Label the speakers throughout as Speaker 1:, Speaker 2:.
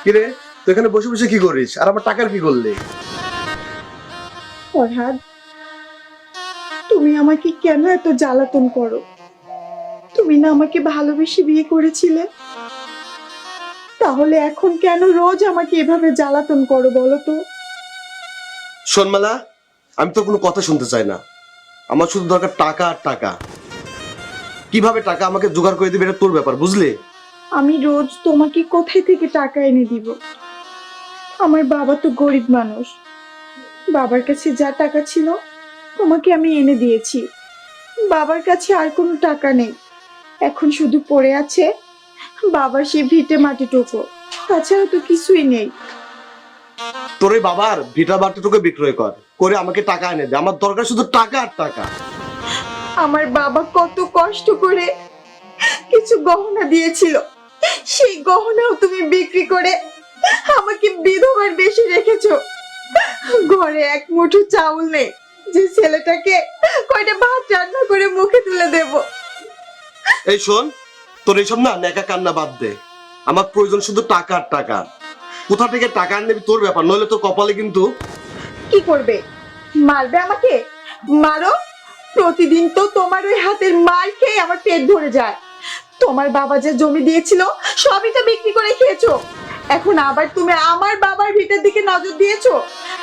Speaker 1: কিরে, তুই এখানে বসে বসে কি করিস আর আমার টাকার কি করলি?
Speaker 2: ফরহাদ, তুমি আমাকে কেন এত জ্বালাতন করো? তুমি না আমাকে ভালোবেসে বিয়ে করেছিলে, তাহলে এখন কেন রোজ আমাকে এভাবে জ্বালাতন করো বলো তো?
Speaker 1: শোনমালা, আমি তো কোনো কথা শুনতে চাই না। আমার শুধু দরকার টাকা আর টাকা। কিভাবে টাকা আমাকে জোগাড় করে দিবে এটা তোর ব্যাপার, বুঝলি?
Speaker 2: আমি রোজ তোমাকে কোথায় থেকে টাকা এনে দিব? আমার বাবা তো গরিব মানুষ, বাবার কাছে যা টাকা ছিল তোমাকে আমি এনে দিয়েছি। বাবার কাছে আর কোনো টাকা নেই, এখন শুধু পড়ে আছে বাবার সেই ভিটে মাটিটুকু, তাছাড়া তো কিছুই নেই।
Speaker 1: তোর এই বাবার ভিটা বাড়িটুকু বিক্রয় কর, করে আমাকে টাকা এনে দে। আমার দরকার শুধু টাকা আর টাকা।
Speaker 2: আমার বাবা কত কষ্ট করে কিছু গহনা দিয়েছিল, সেই গহনাও তুমি বিক্রি করে আমাকে বিধবার বেশি রেখেছো। ঘরে এক মুঠো চাউল নেই যে ছেলেটাকে কয়টা ভাত রান্না করে মুখে তুলে দেব।
Speaker 1: এই শোন, তোর এইসব না নেকা কান্না বাদ দে। আমার প্রয়োজন শুধু টাকা আর টাকা। কোথা থেকে টাকা আনবি তোর ব্যাপার, নইলে তোর কপালে কিন্তু।
Speaker 2: কি করবে? মারবে আমাকে? মারো, প্রতিদিন তো তোমার ওই হাতের মার খেয়ে আমার পেট ভরে যায়। তোমার বাবা যে জমি দিয়েছিল সবই তো বিক্রি করে খেয়েছো, এখন আবার তুমি আমার বাবার ভিটার দিকে নজর দিয়েছো।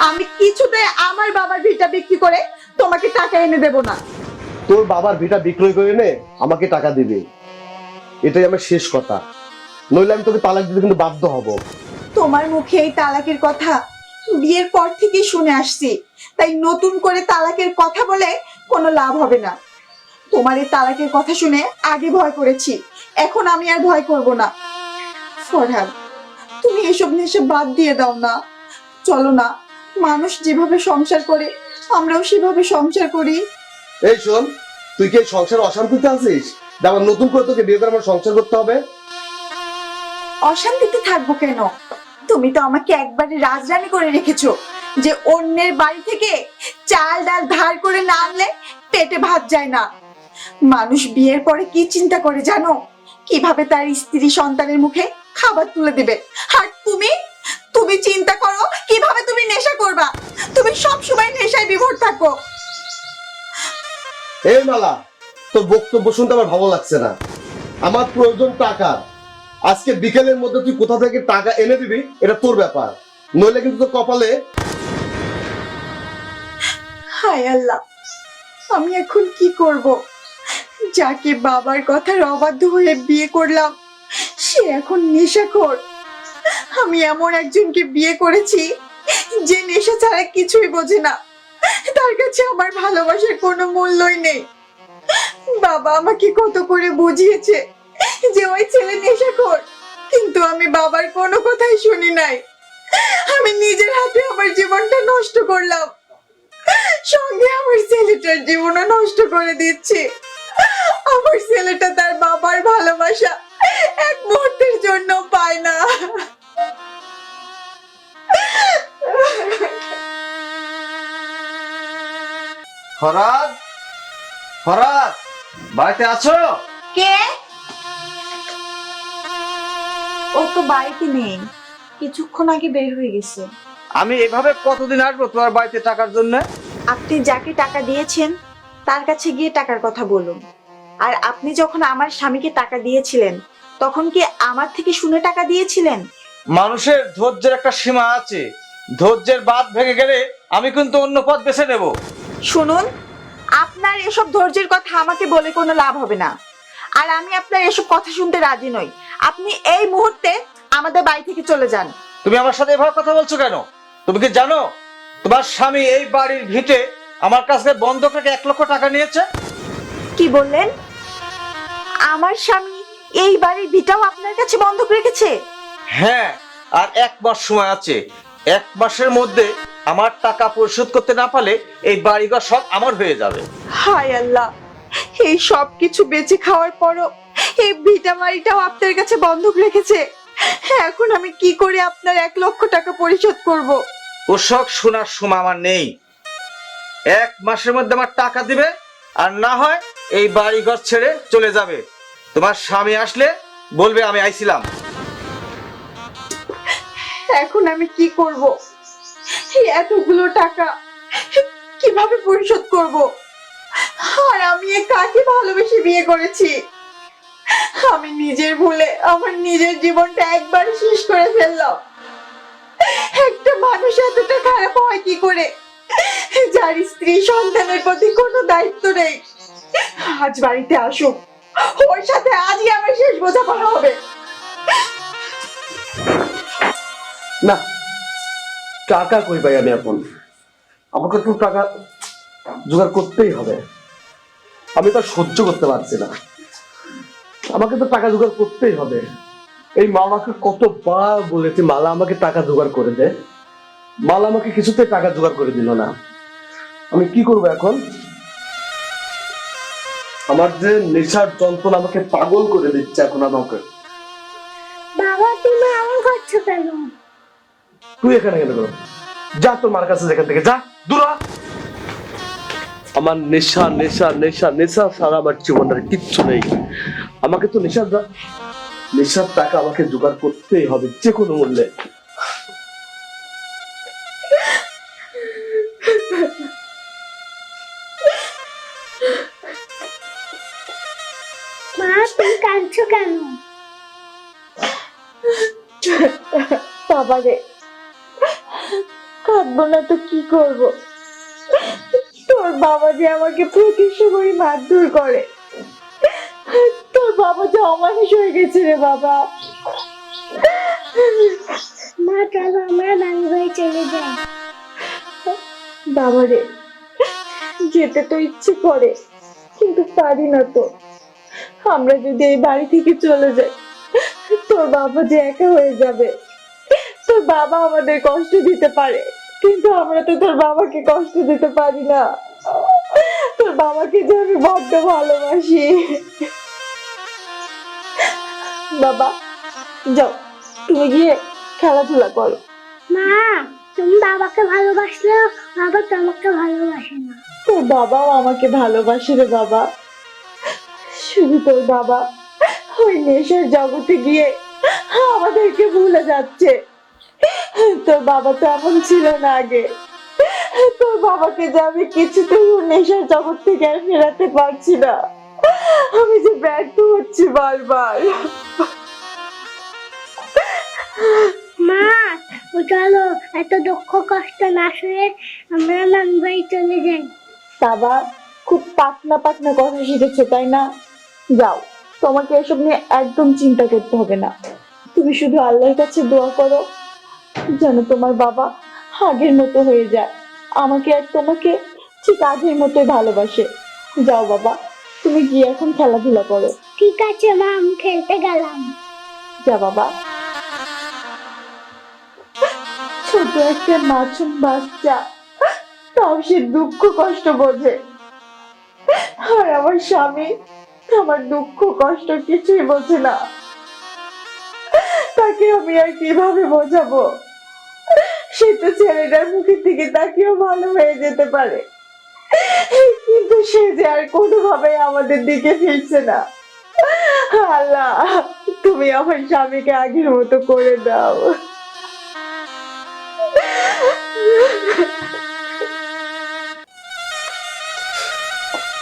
Speaker 2: আমি কিছুতে আমার বাবার ভিটা বিক্রি করে তোমাকে টাকা এনে দেব না।
Speaker 1: তোর বাবার ভিটা বিক্রয় করে নে, আমাকে টাকা দিবি, এটাই আমার শেষ কথা। নইলে আমি তোকে তালাক দিতে কিন্তু বাধ্য হব।
Speaker 2: তোমার মুখে এই তালাকের কথা বিয়ের পর থেকেই শুনে আসছি, তাই নতুন করে তালাকের কথা বলে কোনো লাভ হবে না। তোমার এই তালাকের কথা শুনে আগে ভয় করেছি, এখন আমি আর ভয় করব না। ফরহাদ, তুমি এসব নেশা বাদ দিয়ে দাও না, চলো না, মানুষ যেভাবে সংসার করে আমরাও সেভাবে সংসার করি।
Speaker 1: এই শোন, তুই কি এই সংসার অশান্তিতে আছিস? যে আমার নতুন করে তোকে বিয়ে করে আমার সংসার করতে হবে?
Speaker 2: অশান্তিতে থাকবো কেন? তুমি তো আমাকে একবারে রাজরানী করে রেখেছো, যে অন্যের বাড়ি থেকে চাল ডাল ধার করে না আনলে পেটে ভাত যায় না। মানুষ বিয়ের পরে কি চিন্তা করে জানো? কিভাবে তার স্ত্রী সন্তানের মুখে খাবার তুলে দেবে। আর তুমি তুমি চিন্তা করো কিভাবে তুমি নেশা করবা। তুমি সব সময় নেশায় বিভোর থাকো।
Speaker 1: এই মালা, তোর বক্তব্য শুনতে আমার ভালো লাগছে না। আমার প্রয়োজন টাকা। আজকে বিকেলের মধ্যে তুই কোথা থেকে টাকা এনে দিবি এটা তোর ব্যাপার, নইলে কিন্তু তোর কপালে।
Speaker 2: হায় আল্লাহ, আমি এখন কি করব? যাকে বাবার কথার অবাধ্য হয়ে বিয়ে করলাম সে এখন নেশাখোর। আমি এমন একজনকে বিয়ে করেছি যে নেশা ছাড়া কিছুই বোঝে না, তার কাছে আমার ভালোবাসার কোনো মূল্যই নেই। বাবা আমাকে কত করে বুঝিয়েছে যে ওই ছেলে নেশাখোর, কিন্তু আমি বাবার কোনো কথাই শুনি নাই। আমি নিজের হাতে আমার জীবনটা নষ্ট করলাম, সঙ্গে আমার ছেলেটার জীবনও নষ্ট করে দিচ্ছি। আমার ছেলেটা তার বাবার ভালোবাসা এক মুহূর্তের জন্য পায় না।
Speaker 3: ফরাদ, ফরাদ, বাড়িতে আছো?
Speaker 2: কে? ও তো বাড়িতে নেই, কিছুক্ষণ আগে বের হয়ে গেছে।
Speaker 3: আমি এভাবে কতদিন আসবো তোমার বাড়িতে টাকার জন্য?
Speaker 2: আপনি যাকে টাকা দিয়েছেন তার কাছে গিয়ে টাকার কথা বলুন। আর আপনি যখন আমার স্বামীকে টাকা দিয়েছিলেন তখন কি আমার থেকে শুনে টাকা দিয়েছিলেন?
Speaker 3: মানুষের ধৈর্যের একটা সীমা আছে, ধৈর্যের বাঁধ ভেঙে গেলে আমি কিন্তু অন্য পথ বেছে নেব।
Speaker 2: শুনুন, আপনার এসব ধৈর্যের কথা আমাকে বলে কোনো লাভ হবে না, আর আমি আপনার এসব কথা শুনতে রাজি নই। আপনি এই মুহূর্তে আমাদের বাড়ি থেকে চলে যান।
Speaker 3: তুমি আমার সাথে এভাবে কথা বলছো কেন? তুমি কি জানো তোমার স্বামী এই বাড়ির ভিটে আমার কাছে বন্ধক রেখে 1 লক্ষ টাকা নিয়েছে?
Speaker 2: কি বললেন? আমার স্বামী এই বাড়ির ভিটাও আপনার কাছে বন্ধক রেখেছে?
Speaker 3: হ্যাঁ, আর 1 মাস সময় আছে। 1 মাসের মধ্যে আমার টাকা পরিশোধ করতে না পারলে এই বাড়িঘর সব আমার হয়ে যাবে।
Speaker 2: হায় আল্লাহ, এই সব কিছু বেঁচে খাওয়ার পরও এই ভিটা বাড়িটাও আপনার কাছে বন্ধক রেখেছে। এখন আমি কি করে আপনার 1 লক্ষ টাকা পরিশোধ করব?
Speaker 3: ওসব শোনার সময় আমার নেই। 1 মাসের মধ্যে আমার টাকা দিবে, আর না হয় এই বাড়িঘর ছেড়ে চলে যাবে। তোমার স্বামী আসলে বলবে আমি আইছিলাম।
Speaker 2: এখন আমি কি করব? এই এতগুলো টাকা কিভাবে পরিশোধ করব? আর আমি এ কাকে ভালোবেসে বিয়ে করেছি? আমি নিজের ভুলে আমার নিজের জীবনটা একবার শেষ করে ফেললাম। একটা মানুষ এতটা খারাপ হয় কি করে, যার স্ত্রী সন্তানের প্রতি কোনো দায়িত্ব নেই? আজ বাড়িতে আসুক, ওর সাথে আজই আমার শেষ বোঝাপড়া হবে।
Speaker 1: না, টাকা কই পাই আমি এখন? আমাকে তো টাকা জোগাড় করতেই হবে। আমি তো আর সহ্য করতে পারছি না, আমাকে তো টাকা জোগাড় করতেই হবে। এই মামাকে কতবার বলেছি মালা আমাকে টাকা জোগাড় করে দে, মালা আমাকে কিছুতেই টাকা জোগাড় করে দিল না। আমি কি করব এখন? আমার যে নেশার যন্ত্রণা আমাকে পাগল করে দিচ্ছে এখন আমাকে।
Speaker 4: বাবা তুমি এমন করছো কেন?
Speaker 1: তুই এখানে কেন করো? যা তোর মার কাছে, যেখান থেকে যা, দূর হ। আমার নেশা নেশা নেশা নেশা সারা আমার জীবনের কিচ্ছু নেই। আমাকে তো নেশার টাকা আমাকে জোগাড় করতেই হবে যে কোনো মূল্যে।
Speaker 4: মা তুমি কাঁদছো কেন?
Speaker 2: বাবা রে, কাঁদবো না তো কি করব? তোর বাবা যে আমাকে প্রতি সময় মারধর করে, তোর বাবা যে অমানুষ হয়ে গেছে রে বাবা।
Speaker 4: মা চলো আমরা নানি বাড়ি চলে যাই।
Speaker 2: বাবা রে, যেতে তো ইচ্ছে করে কিন্তু পারি না তো। আমরা যদি এই বাড়ি থেকে চলে যাই, তোর বাবা যে একা হয়ে যাবে। তোর বাবা আমাদের কষ্ট দিতে পারে, কিন্তু আমরা তো তোর বাবাকে কষ্ট দিতে পারি না। তোর বাবাকে যে আমি বড্ড ভালোবাসি। বাবা যাও, তুমি গিয়ে খেলাধুলা করো।
Speaker 4: মা তুমি বাবাকে ভালোবাসলেও বাবা তোমাকে ভালোবাসে না।
Speaker 2: তোর বাবাও আমাকে ভালোবাসে রে বাবা। শুধু তোর বাবা ওই নেশার জগতে গিয়ে আমাদেরকে ভুলে যাচ্ছে। তোর বাবা তো এমন ছিল না আগে। তোর বাবাকে যে আমি কিছুতেই ওর নেশার জগৎ থেকে আর ফেরাতে পারছি না। আমি যে ব্যর্থ হচ্ছি বারবার।
Speaker 4: মা চলো এত দুঃখ কষ্ট না শুয়ে আমরা নানি বাড়ি চলে যাই।
Speaker 2: বাবা খুব পাতলা পাতলা কথা শিখেছো তাই না? যাও, তোমাকে এসব নিয়ে একদম চিন্তা করতে হবে না। তুমি শুধু আল্লাহর কাছে দোয়া করো যেন তোমার বাবা আগের মতো হয়ে যায়, আমাকে আর তোমাকে ঠিক আগের মতোই ভালোবাসে। যাও বাবা, তুমি গিয়ে এখন খেলাধুলা করো।
Speaker 4: ঠিক আছে মা আমি খেলতে গেলাম।
Speaker 2: যা বাবা। ছোট একটা মাসুম বাচ্চা, তাও সে দুঃখ কষ্ট বোঝে। আর আমার স্বামী আমার দুঃখ কষ্ট কিছুই বোঝে না। তাকে আমি আর কিভাবে বোঝাবো? সে তো ছেলেটার মুখের দিকে তাকিয়েও ভালো হয়ে যেতে পারে, কিন্তু সে যে আর কোনোভাবে আমাদের দিকে ফিরছে না। আল্লাহ, তুমি আমার স্বামীকে আগের মতো করে দাও।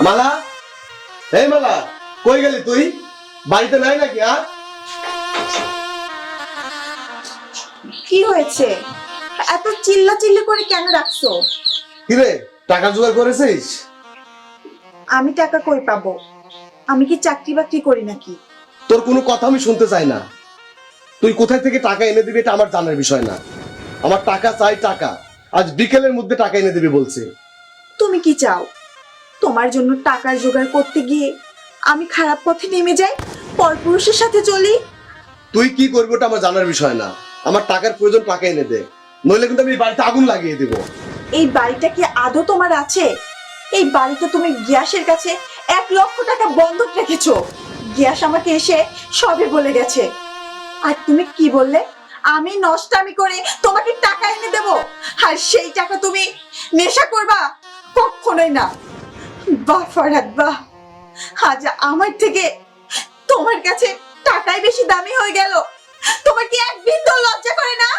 Speaker 1: মালা, এই মালা, কই গেলি তুই? বাড়িতে নাই নাকি? আর
Speaker 2: কি হয়েছে? এত চিল্লা চিল্লি করে কেন রাখছো?
Speaker 1: কিরে, টাকা জোগাড় করেছিস?
Speaker 2: আমি টাকা কই পাবো? আমি কি চাকরি বাকরি করি নাকি?
Speaker 1: তোর কোনো কথা আমি শুনতে চাই না। তুই কোথায় থেকে টাকা এনে দিবি এটা আমার জানার বিষয় না। আমার টাকা চাই, টাকা আজ বিকেলের মধ্যে টাকা এনে দিবি বলছে।
Speaker 2: তুমি কি চাও তোমার জন্য টাকার জোগাড় করতে গিয়ে আমি খারাপ পথে নেমে যাই, পরপুরুষের সাথে চলি?
Speaker 1: তুই কি করবি ওটা আমার জানার বিষয় না। আমার টাকার প্রয়োজন, টাকা এনে দে, নইলে কিন্তু আমি এই বাড়িতে আগুন লাগিয়ে দিব।
Speaker 2: এই বাড়িটা কি আদৌ তোমার আছে? এই বাড়িতে তুমি গ্যাসের কাছে 1,00,000 টাকা বন্ধক রেখেছো। গ্যাস আমাকে এসে সবে বলে গেছে। আর তুমি কি বললে? আমি নষ্টামি করে তোমাকে টাকা এনে দেব, আর সেই টাকা তুমি নেশা করবা? কখনোই না। বাহ ফরহাদ বাহ, আজ আমার থেকে তোমার কাছে টাকাই বেশি দামি হয়ে গেল। তোমার কি এক বিন্দু লজ্জা করে না?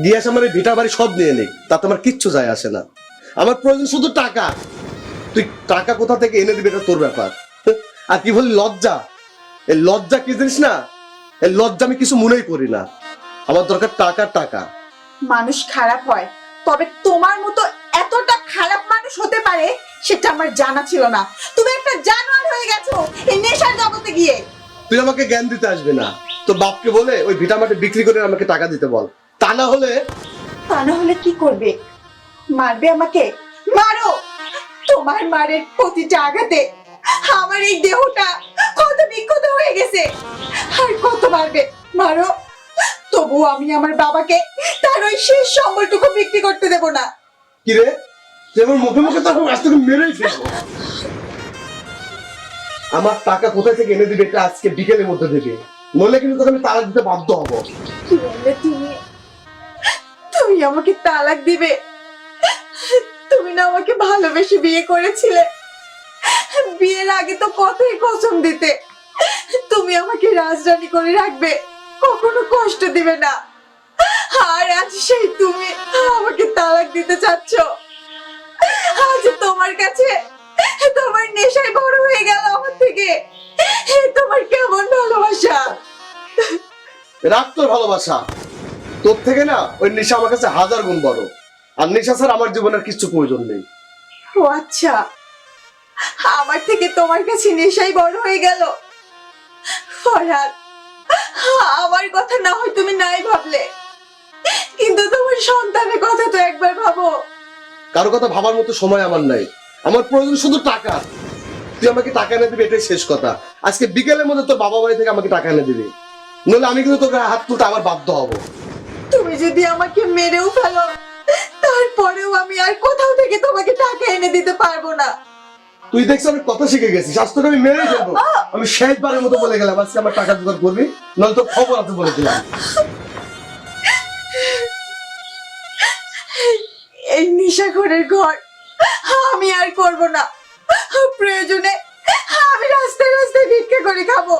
Speaker 1: গিয়াস আমার এই ভিটা বাড়ি সব নিয়ে নিক, তাতে আমার কিচ্ছু যায় আসে না। আমার প্রয়োজন শুধু টাকা। তুই টাকা কোথা থেকে এনে দিবি এটা তোর ব্যাপার। আর কি বলি লজ্জা, এই লজ্জা কি জিনিস না, এই লজ্জা আমি কিছু মনেই করি না। আমার দরকার টাকা টাকা।
Speaker 2: মানুষ খারাপ হয়, তবে তোমার মতো এতটা খারাপ মানুষ হতে পারে সেটা আমার জানা ছিল না। তুমি একটা জানোয়ার হয়ে গেছো এই নেশার জগতে গিয়ে।
Speaker 1: তুই আমাকে জ্ঞান দিতে আসবে না, তোর বাপকে বলে ওই ভিটা মাটি বিক্রি করে আমাকে টাকা দিতে বল। তা না হলে
Speaker 2: কি করবে? মারবে আমাকে? মারো। তোমার মারের প্রতিটা আঘাতে আমার এই দেহটা কত বিক্ষত হয়ে গেছে। আর কত মারবে? মারো। তবু আমি আমার বাবাকে তার ওই শেষ সম্বলটুকু বিক্রি করতে দেব না।
Speaker 1: কি রে, তুই আমার মুখে মুখে তো আজ তোকে মেরেই ফেলবো। আমার টাকা কোথায় থেকে এনে দিবে এটা আজকে বিকেলের মধ্যে দেবে, নইলে কিন্তু তোকে আমি তালাক দিতে বাধ্য হবো।
Speaker 2: কি বললে তুমি? তুমি আমাকে তালাক দিবে? তুমি না আমাকে ভালোবেসে বিয়ে করেছিলে? বিয়ের আগে তো কতই কসম দিতে তুমি আমাকে রাজরানী করে রাখবে, কখনো কষ্ট দিবে না। আর আজ সেই তুমি আমাকে তালাক দিতে চাচ্ছ। আজ তোমার কাছে তোমার নেশায় বড় হয়ে গেল আমার থেকে। তোমার কেমন ভালোবাসা!
Speaker 1: রাখ তোর ভালোবাসা, তোর থেকে না ওই নেশা আমার কাছে হাজার গুণ বড়। আর নেশা ছাড়া আমার জীবনের কিছু প্রয়োজন নেই।
Speaker 2: ও আচ্ছা, আমার থেকে তোমার কাছে নেশাই বড় হয়ে গেল। ফরহাদ, আমার কথা না হয় তুমি নাই ভাবলে, কিন্তু তোমার সন্তানের কথা তো একবার ভাবো।
Speaker 1: কারো কথা ভাবার মতো সময় আমার নাই। আমার প্রয়োজন শুধু টাকা। তুই আমাকে টাকা এনে দিবি, এটাই শেষ কথা। আজকে বিকেলের মধ্যে তোর বাবা বাড়ি থেকে আমাকে টাকা এনে দিবি, নইলে আমি কিন্তু তোকে হাত তুলতে আবার বাধ্য হবো।
Speaker 2: তুমি যদি আমাকে মেরেও ফেলো, তারপরেও আমি আর কোথাও থেকে তোমাকে টাকা এনে দিতে পারবো না।
Speaker 1: তুই দেখছি অনেক কথা শিখে গেছিস, আজ তোকে আমি মেরেই ফেলবো। আমি শেষবারের মতো বলে গেলাম আজকে আমার টাকা জোগাড় করবি, নইলে তোর খবর আছে বলে দিলাম।
Speaker 2: এই নেশাখোরের ঘর আমি আর করব না। প্রয়োজনে আমি রাস্তায় রাস্তায় ভিক্ষা করে খাবো,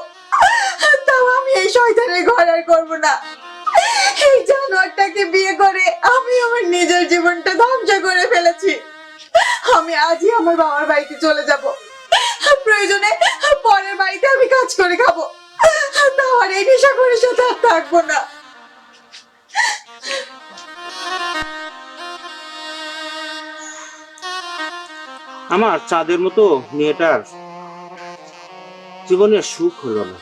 Speaker 2: তাও আমি এই শয়তানের ঘর আর করব না। এই জানোয়ারটাকে বিয়ে করে আমি আমার নিজের জীবনটা ধ্বংস করে ফেলেছি। আমি আজই আমার বাবার বাড়িতে চলে যাব। প্রয়োজনে পরের বাড়িতে আমি কাজ করে খাবো, তাও আর এই নেশাখোরের সাথে আর থাকবো না।
Speaker 3: আমার চাঁদের মতো মেয়েটার জীবনের সুখ হলো না।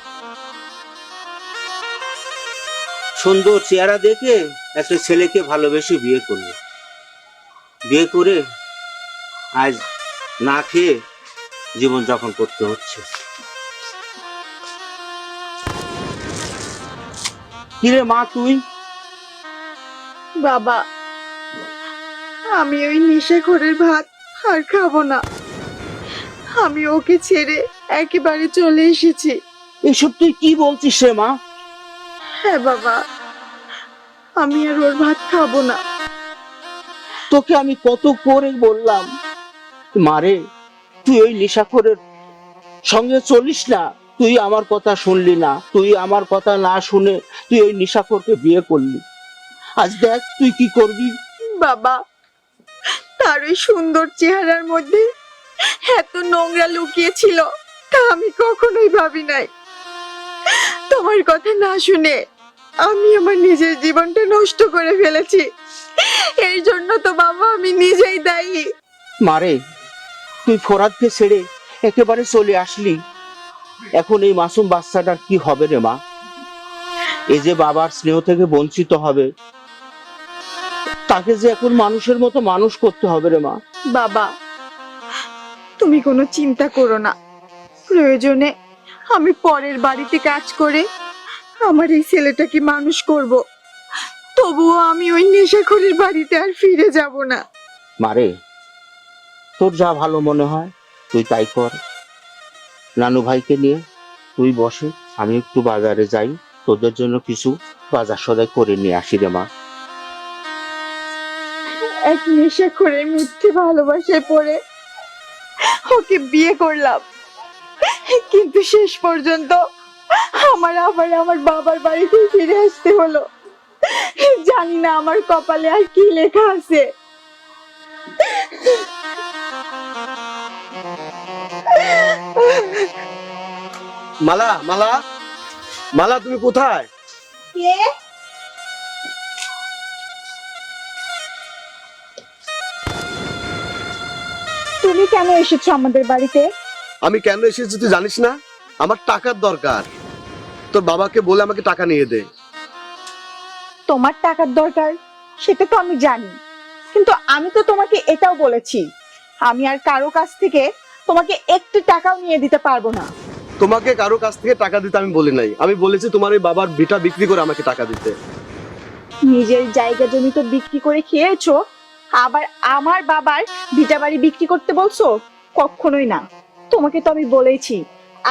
Speaker 3: সুন্দর চেহারা দেখে একটা ছেলেকে ভালোবেসে বিয়ে করলো, বিয়ে করে আজ না খেয়ে জীবন যাপন করতে হচ্ছে। কিরে মা তুই?
Speaker 2: বাবা, আমি ওই নেশাখোরের ভাত আর খাবো না। আমি ওকে ছেড়ে একেবারে চলে এসেছি।
Speaker 3: এসব তুই কি বলছিস রে মা?
Speaker 2: হ্যাঁ বাবা, আমি আর ওর ভাত খাবো না।
Speaker 3: তোকে আমি কত করে বললাম মারে তুই ওই নেশাখোরের সঙ্গে চলিস না, তুই আমার কথা শুনলি না। তুই আমার কথা না শুনে তুই ওই নেশাখোরকে বিয়ে করলি। আজ দেখ তুই কি করবি।
Speaker 2: বাবা, তার ওই সুন্দর চেহারার মধ্যে এত নোংরা লুকিয়ে ছিল তা আমি কখনোই ভাবি নাই। তোমার কথা না শুনে আমি আমার নিজের জীবনটা নষ্ট করে ফেলেছি। এই জন্য তো বাবা আমি নিজেই দায়ী।
Speaker 3: মারে তুই ফোরাতকে ছেড়ে একেবারে চলে আসলি, এখন এই মাসুম বাচ্চাটার কি হবে রে মা? এই যে বাবার স্নেহ থেকে বঞ্চিত হবে, তাকে যে এখন মানুষের মতো মানুষ করতে হবে রে মা।
Speaker 2: বাবা, তুমি কোনো চিন্তা করো না। প্রয়োজনে আমি পরের বাড়িতে কাজ করে আমার এই ছেলেটাকে মানুষ করব, তবুও আমি ওই নেশাখোরের বাড়িতে আর ফিরে যাব না।
Speaker 3: মারে তোর যা ভালো মনে হয় তুই তাই কর। নানু ভাইকে নিয়ে তুই বসে, আমি একটু বাজারে যাই, তোদের জন্য কিছু বাজার সদাই করে নিয়ে আসি রে মা।
Speaker 2: এক নেশাখোরের মিথ্যে ভালোবাসায় পড়ে ওকে বিয়ে করলাম, কিন্তু শেষ পর্যন্ত আমার আবার আমার বাবার বাড়িতে ফিরে আসতে হলো। জানি না আমার কপালে আর কি লেখা আছে।
Speaker 1: মালা, মালা, মালা, তুমি কোথায়?
Speaker 2: কে? তুমি কেন এসেছো আমাদের বাড়িতে?
Speaker 1: আমি কেন এসেছি তুই জানিস না? আমার টাকার দরকার। তোর বাবাকে বলে আমাকে টাকা নিয়ে দে।
Speaker 2: তোমার টাকার দরকার সেটা তো আমি জানি, কিন্তু আমি তো তোমাকে এটাও বলেছি আমি আর কারো কাছ থেকে তোমাকে একটু টাকাও নিয়ে দিতে পারবো না।
Speaker 1: তোমাকে কারো কাছ থেকে টাকা দিতে আমি বলি নাই, আমি বলেছি তোমার ওই বাবার ভিটা বিক্রি করে আমাকে টাকা দিতে।
Speaker 2: নিজের জায়গা জমি তো বিক্রি করে খেয়েছো, আবার আমার বাবার ভিটা বাড়ি বিক্রি করতে বলছো? কখনোই না। তোমাকে তো আমি বলেছি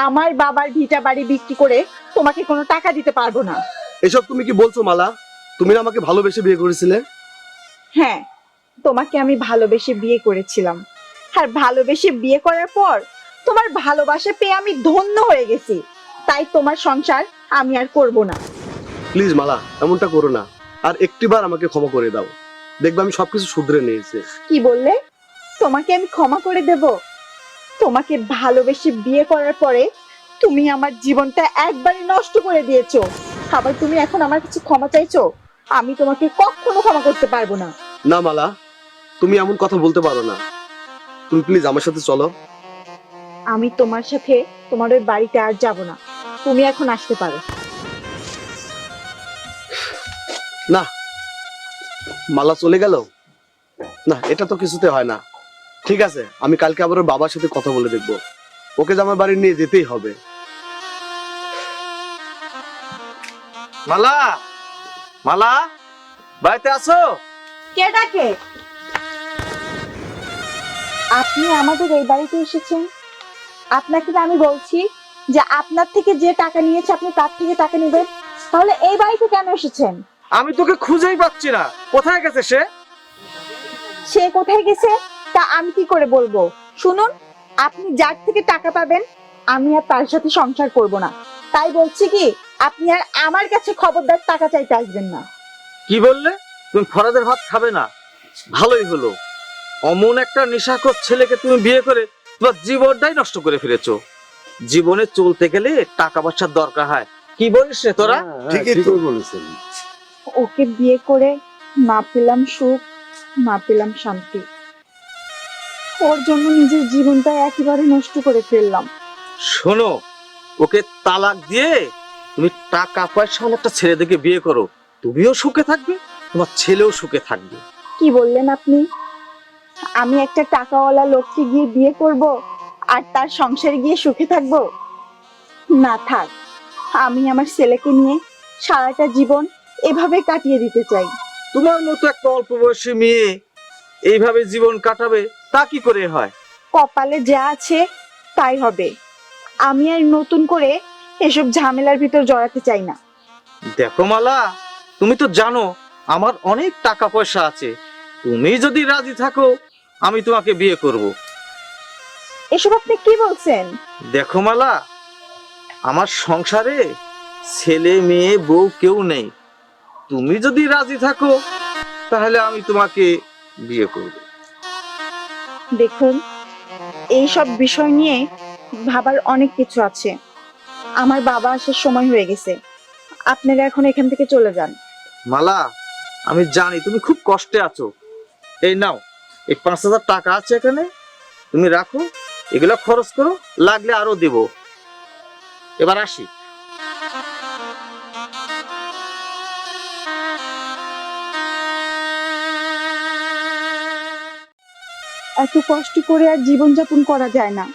Speaker 2: আমার বাবার ভিটা বাড়ি বিক্রি করে তোমাকে কোনো টাকা দিতে পারবো না।
Speaker 1: এসব তুমি কি বলছো মালা? তুমি না আমাকে ভালোবেসে বিয়ে করেছিলে?
Speaker 2: হ্যাঁ, তোমাকে আমি ভালোবেসে বিয়ে করেছিলাম, আর ভালোবেসে বিয়ে করার পর তোমার ভালোবাসা পেয়ে আমি ধন্য হয়ে গেছি, তাই তোমার সংসার আমি আর করব না।
Speaker 1: প্লিজ মালা, এমনটা করো না। আর একটিবার আমাকে ক্ষমা করে দাও, দেখবে আমি সবকিছু শুধরে নিয়েছি।
Speaker 2: কি বললে? তোমাকে আমি ক্ষমা করে দেব? তোমাকে ভালোবেসে বিয়ে করার পরে তুমি আমার জীবনটা একবারে নষ্ট করে দিয়েছো, আবার তুমি এখন আমার কাছে ক্ষমা চাইছো? আমি তোমাকে কখনো ক্ষমা করতে পারবো না।
Speaker 1: না মালা, তুমি এমন কথা বলতে পারো না। তুমি প্লিজ আমার সাথে চলো।
Speaker 2: আমি তোমার সাথে তোমার ওই বাড়িতে আর যাব না, তুমি এখন আসতে পারো।
Speaker 1: না, মালা চলে গেল? না, এটা তো কিছুতে হয় না। ঠিক আছে, আমি কালকে আবার ওর বাবার সাথে কথা বলে দেখবো, ওকে যে আমার বাড়ি নিয়ে যেতেই হবে।
Speaker 5: মালা, মালা, বাড়িতে আছো?
Speaker 2: কে ডাকে? আপনি আমাদের এই বাড়িতে এসেছেন, আপনাকে তো আমি বলছি যে আপনার থেকে যে টাকা নিয়েছে আপনি তার থেকে টাকা নেবেন, তাহলে এই বাড়িতে কেন এসেছেন?
Speaker 5: আমি তোকে খুঁজেই পাচ্ছি না, কোথায় গেছে সে?
Speaker 2: সে কোথায় গেছে তা আমি কি করে বলবো? শুনুন, আপনি যার থেকে টাকা পাবেন আমি আর তার সাথে সংসার করব না, তাই বলছি কি আপনি আর আমার কাছে খবরদার টাকা চাইতে আসবেন না।
Speaker 5: কি বললে? তুমি ফরাদের ভাত খাবে না? ভালোই হলো, অমন একটা নেশাখোর ছেলেকে তুমি বিয়ে করে তোমার জীবনটাই নষ্ট করে ফেলেছো। জীবনে চলতে গেলে টাকা পয়সার দরকার হয়, কি বলিস রে তোরা?
Speaker 1: ঠিকই বলেছেন।
Speaker 2: ওকে বিয়ে করে না পেলাম সুখ, না পেলাম শান্তি, ওর জন্য নিজের জীবনটা একেবারে নষ্ট করে ফেললাম।
Speaker 5: শোনো, ওকে তালাক দিয়ে তুমি টাকা পয়সা একটা ছেলে দেখে বিয়ে করো, তুমিও সুখে থাকবে, তোমার ছেলেও সুখে থাকবে।
Speaker 2: কি বললেন আপনি? আমি একটা টাকাওয়ালা লোককে গিয়ে বিয়ে করব আর তার সংসারে গিয়ে সুখে থাকবো? না, থাক, আমি আমার ছেলেকে নিয়ে সারাটা জীবন এভাবে কাটিয়ে দিতে চাই।
Speaker 5: তোমার মতো একটা অল্প বয়সী মেয়ে এইভাবে জীবন কাটাবে, তা কি করে হয়?
Speaker 2: কপালে যা আছে তাই হবে, আমি আর নতুন করে এসব ঝামেলার ভিতর জড়াতে চাই না।
Speaker 5: দেখো মালা, তুমি তো জানো আমার অনেক টাকা পয়সা আছে, তুমি যদি রাজি থাকো আমি তোমাকে বিয়ে করব।
Speaker 2: এসব আপনি কি বলছেন?
Speaker 5: দেখো মালা, আমার সংসারে ছেলে মেয়ে বউ কেউ নেই, তুমি যদি রাজি থাকো তাহলে আমি তোমাকে বিয়ে করব।
Speaker 2: দেখুন, এই সব বিষয় নিয়ে ভাবার অনেক কিছু আছে, আমার বাবা আসার সময় হয়ে গেছে, আপনারা এখন এখান থেকে চলে যান।
Speaker 5: মালা, আমি জানি তুমি খুব কষ্টে আছো, এই নাও, এই 5,000 টাকা আছে এখানে, তুমি রাখো, এগুলো খরচ করো, লাগলে আরো দেব। এবার আসি।
Speaker 2: এত কষ্ট করে আর জীবনযাপন করা যায় না।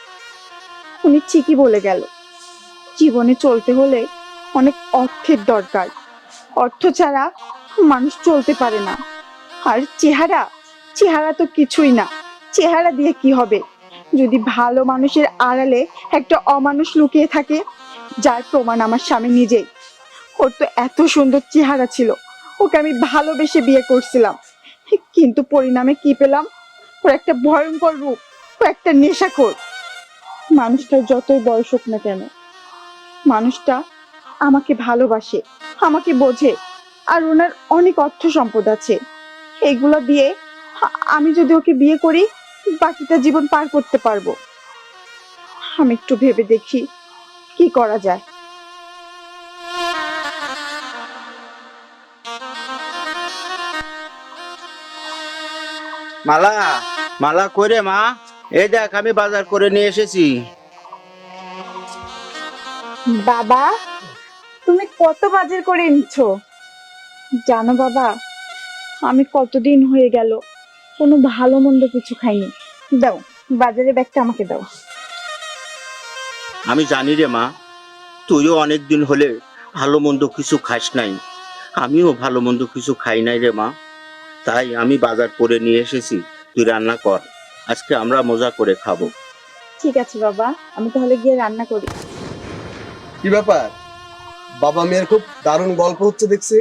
Speaker 2: উনি ঠিকই বলে গেল, জীবনে চলতে হলে অনেক অর্থের দরকার, অর্থ ছাড়া মানুষ চলতে পারে না। আর চেহারা, চেহারা তো কিছুই না, চেহারা দিয়ে কি হবে যদি ভালো মানুষের আড়ালে একটা অমানুষ লুকিয়ে থাকে, যার প্রমাণ আমার স্বামী নিজেই। ওর তো এত সুন্দর চেহারা ছিল, ওকে আমি ভালোবেসে বিয়ে করছিলাম, কিন্তু পরিণামে কি পেলাম? ওর একটা ভয়ঙ্কর রূপ, ও একটা নেশাখোর। মানুষটার যতই বয়স হোক না কেন, মানুষটা আমাকে ভালোবাসে, আমাকে বোঝে, আর ওনার অনেক অর্থ সম্পদ আছে। এগুলো দিয়ে আমি যদি ওকে বিয়ে করি বাকিটা জীবন পার করতে পারবো। আমি একটু ভেবে দেখি কি করা যায়।
Speaker 3: মালা, মালা করে মা, এই দেখ আমি বাজার করে নিয়ে এসেছি।
Speaker 2: বাবা, তুমি কত বাজার করে এনেছো? জানো বাবা, আমি কতদিন হয়ে গেল কোনো ভালো মন্দ কিছু খাইনি। দাও, বাজারের ব্যাগটা আমাকে দাও।
Speaker 3: আমি জানি রে মা, তুইও অনেক দিন হলে ভালো মন্দ কিছু খাস নাই, আমিও ভালো মন্দ কিছু খাই নাই রে মা। তাই আমি বাজার করে নিয়ে এসেছি, তুই রান্না কর, আজকে আমরা মজা করে খাবো।
Speaker 2: ঠিক আছে বাবা, আমি তাহলে গিয়ে রান্না করি।
Speaker 1: কি ব্যাপার, বাবা মেয়ের খুব দারুণ গল্প হচ্ছে দেখছি।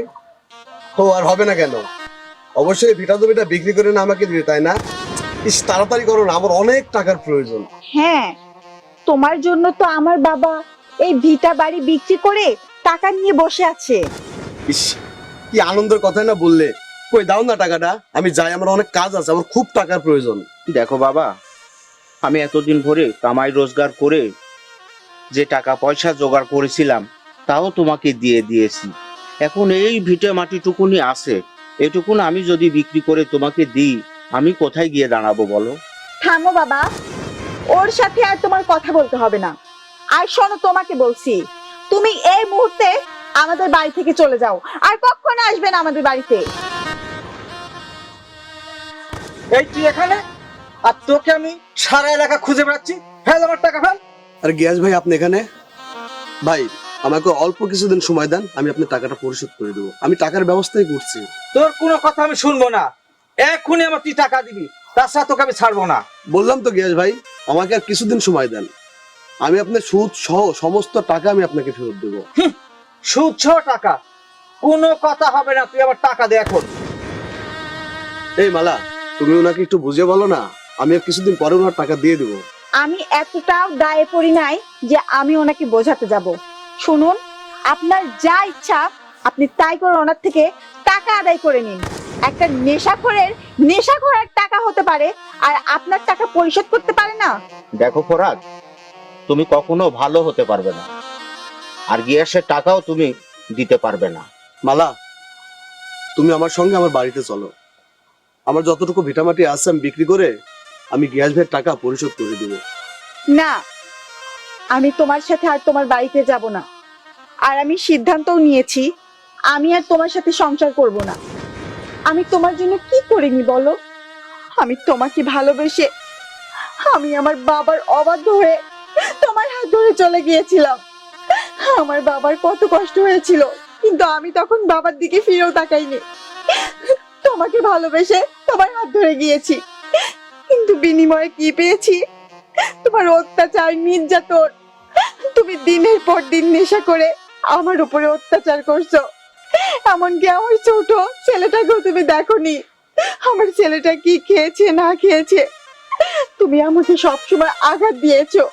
Speaker 1: ও আর হবে না কেন, অবশ্যই ভিটা জমিটা বিক্রি করে না আমাকে দিবে, তাই না? ইস, তাড়াতাড়ি করো না, আমার অনেক টাকার প্রয়োজন।
Speaker 2: হ্যাঁ, তোমার জন্য তো আমার বাবা এই ভিটা বাড়ি বিক্রি করে টাকা নিয়ে বসে আছে।
Speaker 1: ইস, কি আনন্দের কথা না বললে। কই দাও না টাকাটা, আমি যাই, আমার অনেক কাজ আছে, আমার খুব টাকার প্রয়োজন।
Speaker 3: দেখো বাবা, আমি এতদিন ধরে কামাই রোজগার করে যে টাকা পয়সা জোগাড় করেছিলাম তাও তোমাকে দিয়ে দিয়েছি। এখন এই ভিটে মাটিটুকুনি আছে, এটুকুন আমি যদি বিক্রি করে তোমাকে দিই, আমি কোথায় গিয়ে দাঁড়াবো বলো?
Speaker 2: থামো বাবা, ওর সাথে আর তোমার কথা বলতে হবে না। আর শোনো, তোমাকে বলছি, তুমি এই মুহূর্তে আমাদের বাড়ি থেকে চলে যাও, আর কখনো আসবে না আমাদের বাড়িতে।
Speaker 5: এই তুই এখানে, আর তোকে আমি সারা এলাকা খুঁজে বেড়াচ্ছি। ফেল আমার টাকা, ফেল।
Speaker 1: আর গিয়াস ভাই, আপনি এখানে? ভাই, আমাকে অল্প কিছুদিন সময় দেন, আমি আপনার টাকাটা পরিশোধ করে দেবো। আমি টাকার ব্যবস্থাই করছি।
Speaker 5: তোর কোনো কথা আমি শুনবো না, এক্ষুনি আমার তুই টাকা দিবি, তাছাড়া তোকে আমি ছাড়বো না।
Speaker 1: বললাম তো গিয়াস ভাই, আমাকে আর কিছুদিন সময় দেন, আমি আপনার সুদ সহ সমস্ত টাকা আমি আপনাকে ফেরত দেবো।
Speaker 5: সুদ সহ টাকা? কোনো কথা হবে না, তুই আমার টাকা দে এখন।
Speaker 1: এই মালা, তুমি ওনাকে একটু বুঝিয়ে বলো না, আমি আর কিছুদিন পরে ওনার টাকা দিয়ে দেবো।
Speaker 2: আমি এতটাও দায়ে পড়ি নাই যে আমি ওনাকে বোঝাতে যাব। শুনুন, আপনার যা ইচ্ছা আপনি তাই করে ওনার থেকে টাকা আদায় করে নিন। একটা নেশাখোরের টাকা হতে পারে আর আপনার টাকা পরিশোধ করতে পারে না।
Speaker 3: দেখো ফরাদ, তুমি কখনো ভালো হতে পারবে না, আর গিয়াসের টাকাও তুমি দিতে পারবে না।
Speaker 1: মালা, তুমি আমার সঙ্গে আমার বাড়িতে চলো, আমার যতটুকু ভিটামাটি আছে আমি বিক্রি করে আমি গিয়াস ভাইয়ের টাকা পরিশোধ করে দেবো।
Speaker 2: না, আমি তোমার সাথে আর তোমার বাড়িতে যাব না। আর আমি সিদ্ধান্তও নিয়েছি, আমি আর তোমার সাথে সংসার করব না। আমি তোমার জন্য কি করিনি বলো? আমি তোমাকে ভালোবেসে আমি আমার বাবার অবাধ্য হয়ে তোমার হাত ধরে চলে গিয়েছিলাম। আমার বাবার কত কষ্ট হয়েছিল, কিন্তু আমি তখন বাবার দিকে ফিরেও তাকাইনি। তোমাকে ভালোবেসে তোমার হাত ধরে গিয়েছি, কিন্তু বিনিময়ে কি পেয়েছি? তোমার অত্যাচার, নির্যাতন। তুমি দিনের পর দিন নেশা করে আমার উপরে অত্যাচার করছো। এমনকি আমার ছোট ছেলেটাকেও তুমি দেখোনি, আমার ছেলেটা কি খেয়েছে না খেয়েছে। তুমি আমাকে সবসময় আঘাত দিয়েছো,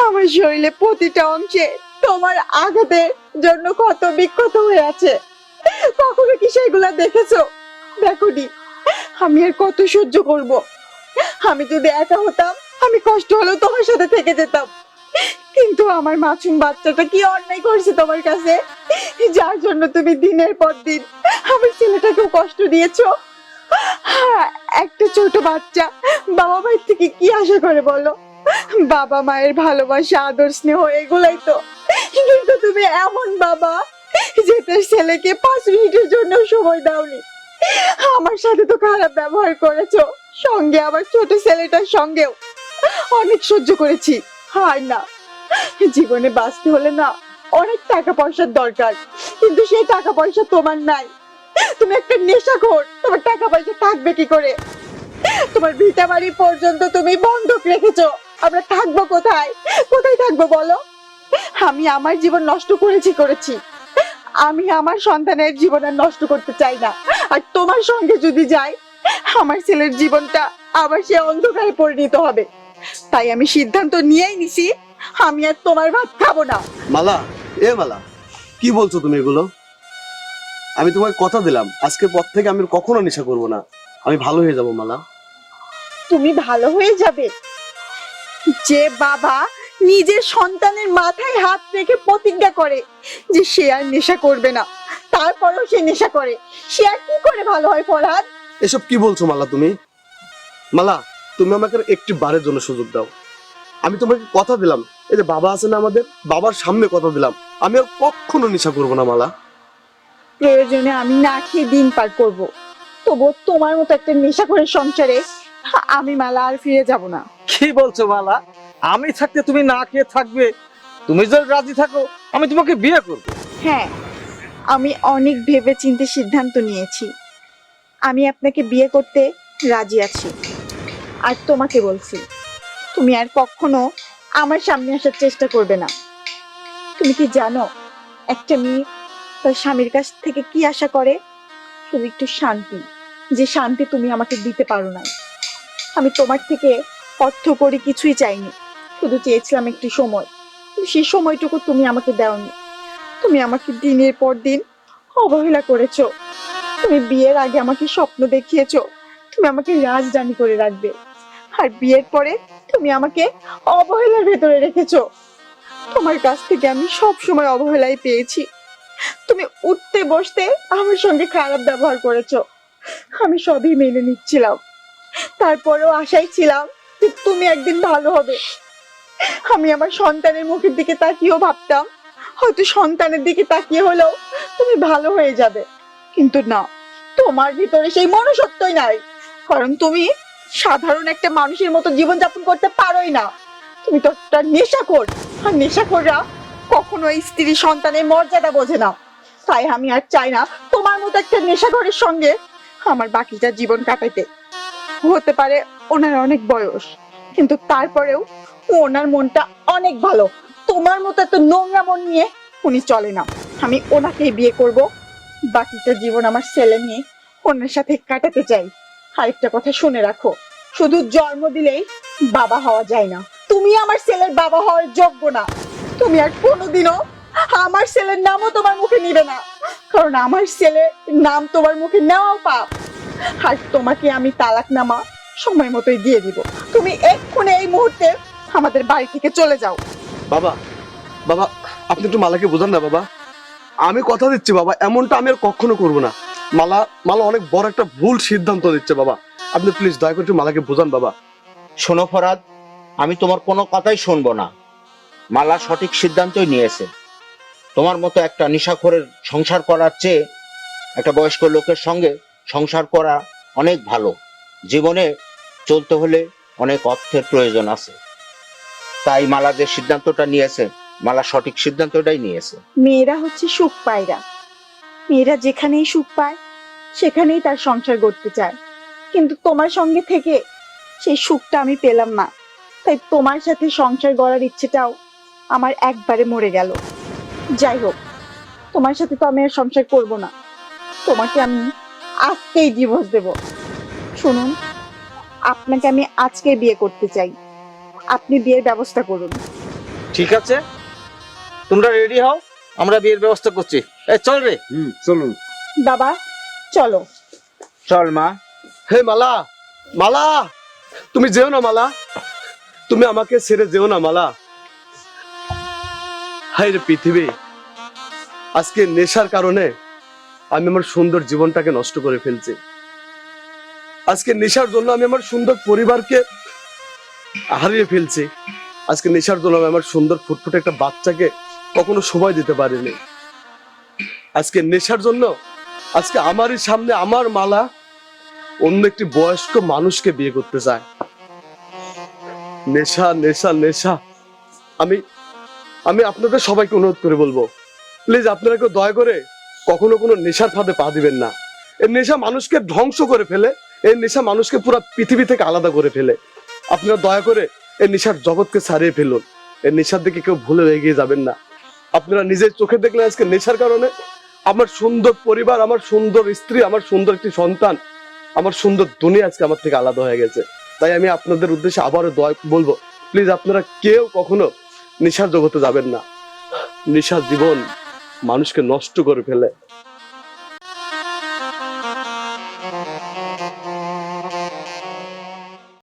Speaker 2: আমার শরীরে প্রতিটা অংশে তোমার আঘাতের জন্য ক্ষত বিক্ষত হয়ে আছে। কখনো কি সেগুলা দেখেছো? দেখোনি। আমি আর কত সহ্য করব? আমি যদি একা হতাম আমি কষ্ট হলেও তোমার সাথে থেকে যেতাম, কিন্তু আমার মাসুম বাচ্চাটা কি অন্যায় করছে তোমার কাছে, যার জন্য তুমি দিনের পর দিন আমার ছেলেটাকেও কষ্ট দিয়েছো? একটা ছোট বাচ্চা বাবা মায়ের থেকে কি আশা করে বলো? বাবা মায়ের ভালোবাসা, আদর, স্নেহ এগুলাই তো। কিন্তু তুমি এমন বাবা যে তার ছেলেকে 5 মিনিটের জন্য সময় দাওনি। আমার সাথে তো খারাপ ব্যবহার করেছো, সঙ্গে আমার ছোট ছেলেটার সঙ্গেও অনেক সহ্য করেছি। হয় না, জীবনে বাঁচতে হলে না অনেক টাকা পয়সার দরকার, কিন্তু সেই টাকা পয়সা তোমার নাই। তুমি একটা নেশাখোর, তোমার টাকা পয়সা থাকবে কি করে? তোমার ভিটা বাড়ি পর্যন্ত তুমি বন্ধক রেখেছো, আমরা থাকবো কোথায়? কোথায় থাকবো বলো? আমি আমার জীবন নষ্ট করেছি। আমি আমার সন্তানের জীবন আর নষ্ট করতে চাই না। আর তোমার সঙ্গে যদি যাই, আমার ছেলের জীবনটা আবার সে অন্ধকারে পরিণত হবে। তাই আমি সিদ্ধান্ত নিয়েই নিছি, আমি আর তোমার ভাত খাবো না।
Speaker 1: মালা, এ মালা, কি বলছো তুমি এগুলো? আমি তোমাকে কথা দিলাম আজকের পর থেকে আমি আর কখনো নেশা করব না, আমি ভালো হয়ে যাব মালা।
Speaker 2: তুমি ভালো হয়ে যাবে? যে বাবা নিজের সন্তানের মাথায় হাত রেখে প্রতিজ্ঞা করে যে সে আর নেশা করবে না, তারপরেও সে নেশা করে, সে আর কি করে ভালো হয় ফরহাদ?
Speaker 1: এসব কি বলছো মালা তুমি? মালা, তুমি আমাকে আর একটি বারের জন্য সুযোগ দাও। আমি তোমাকে কথা দিলাম, এই যে বাবা আছে না আমাদের, বাবার সামনে কথা দিলাম আমি আর কখনো নেশা করব না মালা।
Speaker 2: প্রয়োজনে আমি না খেয়ে দিন পার করব, তবু তোমার মতো একটা নেশা করে সংসারে আমি মালা আর ফিরে যাব না।
Speaker 5: কি বলছো মালা? আমি থাকতে তুমি না খেয়ে থাকবে? তুমি যদি রাজি থাকো আমি তোমাকে বিয়ে করব।
Speaker 2: হ্যাঁ, আমি অনেক ভেবে চিন্তে সিদ্ধান্ত নিয়েছি, আমি আপনাকে বিয়ে করতে রাজি আছি। আর তোমাকে বলছি, তুমি আর কখনো আমার সামনে আসার চেষ্টা করবে না। তুমি কি জানো একটা মেয়ে তার স্বামীর কাছ থেকে কি আশা করে? শুধু একটু শান্তি, যে শান্তি তুমি আমাকে দিতে পারো না। আমি তোমার থেকে অর্থ করে কিছুই চাইনি, শুধু চেয়েছিলাম একটু সময়, কিন্তু সেই সময়টুকু তুমি আমাকে দাওনি। তুমি আমাকে দিনের পর দিন অবহেলা করেছো। তুমি বিয়ের আগে আমাকে স্বপ্ন দেখিয়েছো তুমি আমাকে রাজরানী করে রাখবে, আর বিয়ের পরে তুমি আমাকে অবহেলার ভেতরে রেখেছো। তোমার কাছ থেকে আমি সব সময় অবহেলাই পেয়েছি। তুমি উঠতে বসতে আমার সঙ্গে খারাপ ব্যবহার করেছো, আমি সবই মেনে নিচ্ছিলাম। তারপরেও আশাই ছিলাম যে তুমি একদিন ভালো হবে। আমি আমার সন্তানের মুখের দিকে তাকিয়েও ভাবতাম হয়তো সন্তানের দিকে তাকিয়ে হলেও তুমি ভালো হয়ে যাবে, কিন্তু না, তোমার ভিতরে সেই মনুষ্যত্বই নাই। কারণ তুমি সাধারণ একটা মানুষের মতো জীবনযাপন করতে পারোই না। তুমি তো একটা নেশাখোর, আর নেশাখোররা কখনো স্ত্রী সন্তানের মর্যাদা বোঝে না। তাই আমি আর চাই না তোমার মতো একটা নেশাখোরের সঙ্গে আমার বাকিটা জীবন কাটাইতে। হতে পারে ওনার অনেক বয়স, কিন্তু তারপরেও ওনার মনটা অনেক ভালো। তোমার মতো এত নোংরা মন নিয়ে উনি চলে না। আমি ওনাকেই বিয়ে করব, বাকিটা জীবন আমার ছেলে নিয়ে ওনার সাথে কাটাতে চাই। আরেকটা কথা শুনে রাখো, শুধু জন্ম দিলেই বাবা হওয়া যায় না। তুমি আমার ছেলের বাবা হওয়ার যোগ্য না। তুমি আর কোনোদিনও আমার ছেলের নামও তোমার মুখে নিবে না, কারণ আমার ছেলের নাম তোমার মুখে নেওয়াও পাপ। আর তোমাকে আমি তালাকনামা সময় মতোই দিয়ে দিব। তুমি এক্ষুনি এই মুহূর্তে আমাদের বাড়ি থেকে চলে যাও।
Speaker 1: বাবা, বাবা আপনি একটু মালাকে বোঝান না বাবা, আমি কথা দিচ্ছি বাবা, এমনটা আমি আর কখনো করবো না। মালা মালা অনেক বড় একটা ভুল সিদ্ধান্ত দিচ্ছে বাবা, আপনি প্লিজ দয়া করে একটু মালাকে বোঝান বাবা।
Speaker 3: শোনো ফরাদ, আমি তোমার কোনো কথাই শুনবো না। মালা সঠিক সিদ্ধান্তই নিয়েছে। তোমার মতো একটা নেশাখোরের সংসার করার চেয়ে একটা বয়স্ক লোকের সঙ্গে সংসার করা অনেক ভালো। জীবনে চলতে হলে অনেক অর্থের প্রয়োজন আছে, তাই মালা যে সিদ্ধান্তটা নিয়েছে, মালা সঠিক সিদ্ধান্তটাই নিয়েছে।
Speaker 2: মেয়েরা হচ্ছে সুখ পায়রা, মেয়েরা যেখানেই সুখ পায় সেখানেই তার সংসার গড়তে চায়। কিন্তু তোমার সঙ্গে থেকে সেই সুখটা আমি পেলাম না, তাই তোমার সাথে সংসার গড়ার ইচ্ছেটাও আমার একবারে মরে গেল। যাই হোক, তোমার সাথে তো আমি আর সংসার করব না, তোমাকে আমি আজকেই ডিভোর্স দেব। শুনুন, আপনাকে আমি আজকে বিয়ে করতে চাই, আপনি বিয়ের ব্যবস্থা করুন।
Speaker 5: ঠিক আছে, তোমরা রেডি হও, আমরা বিয়ের ব্যবস্থা করছি। এই চল রে।
Speaker 1: চলুন।
Speaker 2: বাবা চলো।
Speaker 3: চল মা।
Speaker 1: হে মালা, মালা তুমি যেও না মালা, তুমি আমাকে ছেড়ে যেও না মালা। হায় রে পৃথিবী, আজকে নেশার কারণে আমি আমার সুন্দর জীবনটাকে নষ্ট করে ফেলছি। আজকে নেশার জন্য আমি আমার সুন্দর পরিবারকে হারিয়ে ফেলছি। আজকে নেশার জন্য আমি আমার সুন্দর ফুটফুটে একটা বাচ্চাকে কখনো সময় দিতে পারিনি। আজকে নেশার জন্য আজকে আমারই সামনে আমার মালা অন্য একটি বয়স্ক মানুষকে বিয়ে করতে চায়। নেশা নেশা নেশা। আমি আমি আপনাদের সবাইকে অনুরোধ করে বলবো, প্লিজ আপনারা কেউ দয়া করে কখনো কোনো নেশার ফাঁদে পা দিবেন না। এই নেশা মানুষকে ধ্বংস করে ফেলে, এই নেশা মানুষকে পুরো পৃথিবী থেকে আলাদা করে ফেলে। আপনারা দয়া করে এই নেশার জগৎকে ছাড়িয়ে ফেলুন, এই নেশার দিকে কেউ ভুলে এগিয়ে যাবেন না। আপনারা নিজের চোখে দেখলেন আজকে নেশার কারণে আমার সুন্দর পরিবার, আমার সুন্দর স্ত্রী, আমার সুন্দর একটি সন্তান, আমার সুন্দর দুনিয়া আজকে আমার থেকে আলাদা হয়ে গেছে। তাই আমি আপনাদের উদ্দেশ্যে আবারও দয়া বলবো, প্লিজ আপনারা কেউ কখনো নেশার জগতে যাবেন না। নেশা জীবন মানুষকে নষ্ট করে ফেলে।